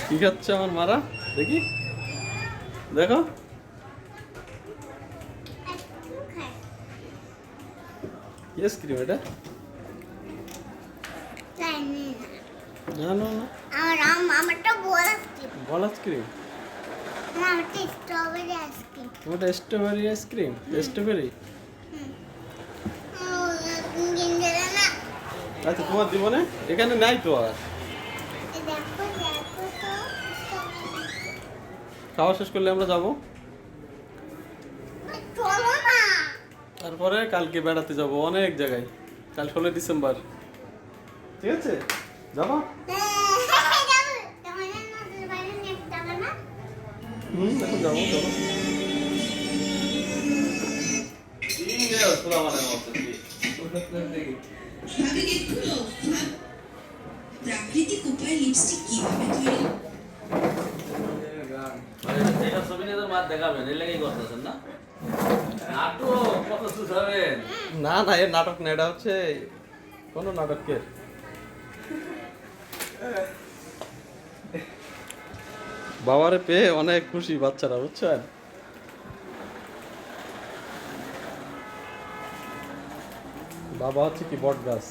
কি খাচ্ছে আমার মারা দেখি দেখো কি আইসক্রিম এটা না না না আমারটা বল আইসক্রিম স্ট্রবেরি আইসক্রিম। ওটা স্ট্রবেরি আইসক্রিম স্ট্রবেরি আচ্ছা তোমার দিব না এখানে নাই তো আর খাওয়া শেষ করলে আমরা যাব তারপরে কালকে বেড়াতে যাব অনেক জায়গায় কাল 16 ডিসেম্বর ঠিক আছে যাবো এখন যাবো যাবো প্রাকৃতিক উপায়ে লিপস্টিক কিভাবে তৈরি না না এর নাটক না এটা হচ্ছে কোন নাটকের বাবারে পেয়ে অনেক খুশি বাচ্চারা বুঝছেন বাবা হচ্ছে কি বট গাছ